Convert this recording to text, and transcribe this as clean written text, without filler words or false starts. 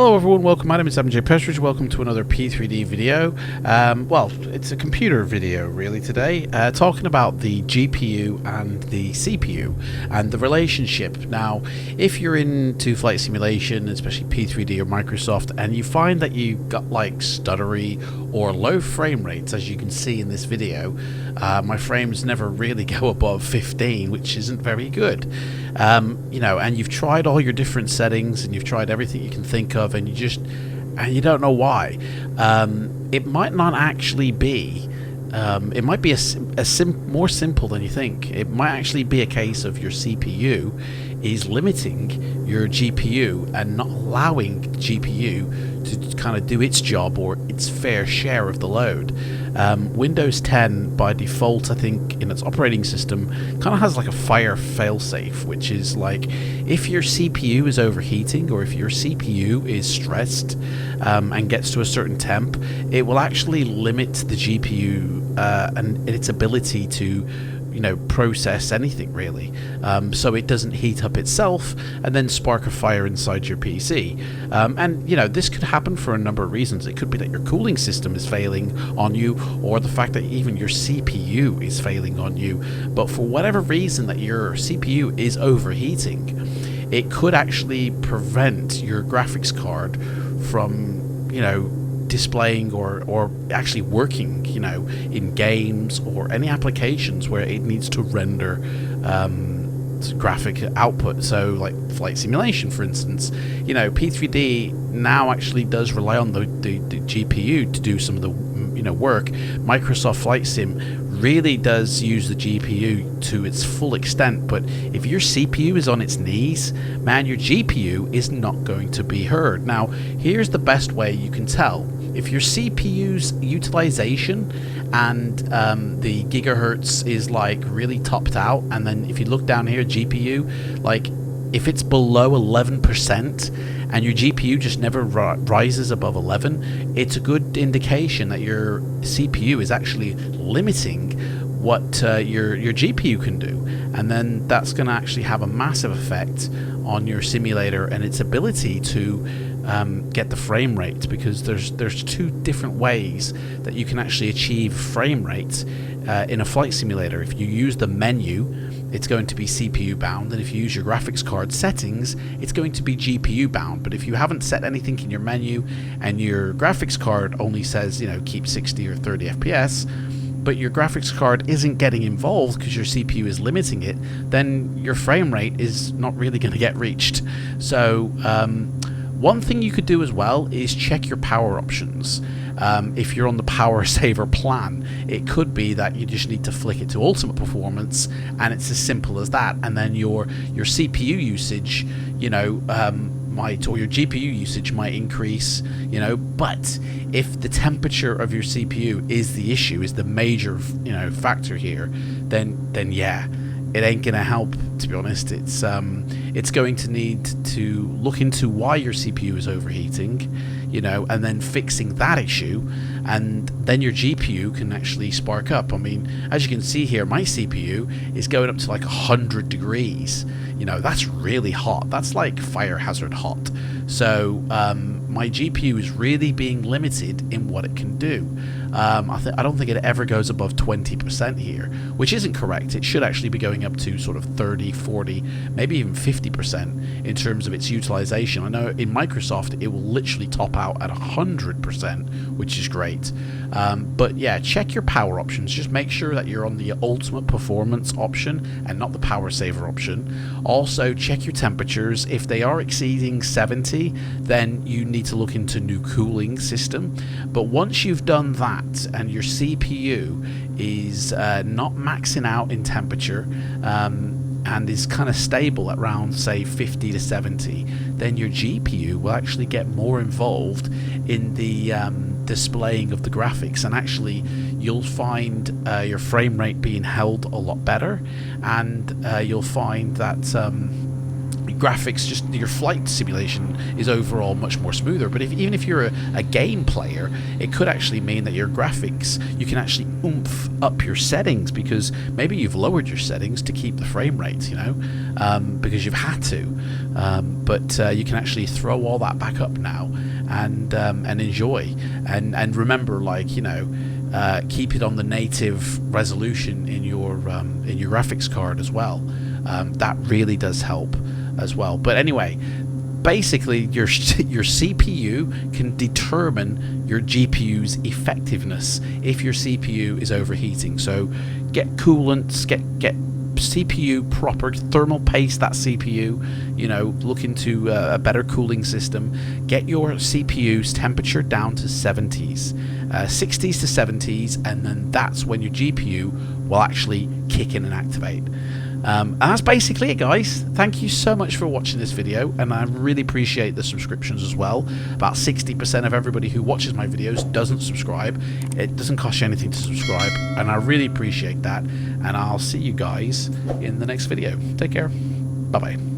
Hello everyone, welcome. My name is MJ Pestridge. Welcome to another P3D video. Well, it's a computer video really today, talking about the GPU and the CPU and the relationship. Now, if you're into flight simulation, especially P3D or Microsoft, and you find that you got like stuttery or low frame rates, as you can see in this video, my frames never really go above 15, which isn't very good. You know, and you've tried all your different settings and you've tried everything you can think of, and you don't know why. It might not actually be. It might be more simple than you think. It might actually be a case of your CPU is limiting your GPU and not allowing GPU to kind of do its job or its fair share of the load. Windows 10 by default, I think, in its operating system kind of has like a fire failsafe, which is like if your CPU is overheating or if your CPU is stressed and gets to a certain temp, it will actually limit the GPU and its ability to, you know, process anything really, so it doesn't heat up itself and then spark a fire inside your PC. And you know, this could happen for a number of reasons. It could be that your cooling system is failing on you, or the fact that even your CPU is failing on you. But for whatever reason that your CPU is overheating, it could actually prevent your graphics card from, you know, displaying or actually working, you know, in games or any applications where it needs to render graphic output. So like flight simulation, for instance, you know, P3D now actually does rely on the GPU to do some of the, you know, work. Microsoft Flight Sim really does use the GPU to its full extent, but if your CPU is on its knees, man, your GPU is not going to be heard. Now, here's the best way you can tell. If your CPU's utilization and the gigahertz is like really topped out, and then if you look down here, GPU, like if it's below 11% and your GPU just never rises above 11, it's a good indication that your CPU is actually limiting what your GPU can do, and then that's going to actually have a massive effect on your simulator and its ability to get the frame rate, because there's two different ways that you can actually achieve frame rate in a flight simulator. If you use the menu, it's going to be CPU bound, and if you use your graphics card settings, it's going to be GPU bound. But if you haven't set anything in your menu and your graphics card only says, you know, keep 60 or 30 FPS, but your graphics card isn't getting involved because your CPU is limiting it, then your frame rate is not really going to get reached. So one thing you could do as well is check your power options. If you're on the power saver plan, it could be that you just need to flick it to ultimate performance, and it's as simple as that. And then your CPU usage, you know, or your GPU usage might increase, you know. But if the temperature of your CPU is the issue, is the major, you know, factor here, then yeah, it ain't gonna help, to be honest. It's going to need to look into why your CPU is overheating, you know, and then fixing that issue, and then your GPU can actually spark up. I mean, as you can see here, my CPU is going up to like 100 degrees. You know, that's really hot. That's like fire hazard hot. So my GPU is really being limited in what it can do. I don't think it ever goes above 20% here, which isn't correct. It should actually be going up to sort of 30, 40, maybe even 50% in terms of its utilization. I know in Microsoft it will literally top out at 100%, which is great. But yeah, check your power options. Just make sure that you're on the ultimate performance option and not the power saver option. Also, check your temperatures. If they are exceeding 70, then you need to look into new cooling system. But once you've done that and your CPU is not maxing out in temperature and is kind of stable at around, say, 50 to 70, then your GPU will actually get more involved in the displaying of the graphics, and actually you'll find your frame rate being held a lot better, and you'll find that graphics, just your flight simulation is overall much more smoother. But even if you're a game player, it could actually mean that your graphics, you can actually oomph up your settings, because maybe you've lowered your settings to keep the frame rates, you know, because you've had to. But you can actually throw all that back up now and enjoy. And remember, like, you know, keep it on the native resolution in your graphics card as well. That really does help as well. But anyway, basically your CPU can determine your GPU's effectiveness if your CPU is overheating. So get coolants, get CPU proper, thermal paste that CPU, you know, look into a better cooling system. Get your CPU's temperature down to 70s, 60s to 70s, and then that's when your GPU will actually kick in and activate. And that's basically it, guys. Thank you so much for watching this video, and I really appreciate the subscriptions as well. About 60% of everybody who watches my videos doesn't subscribe. It doesn't cost you anything to subscribe, and I really appreciate that. And I'll see you guys in the next video. Take care. Bye-bye.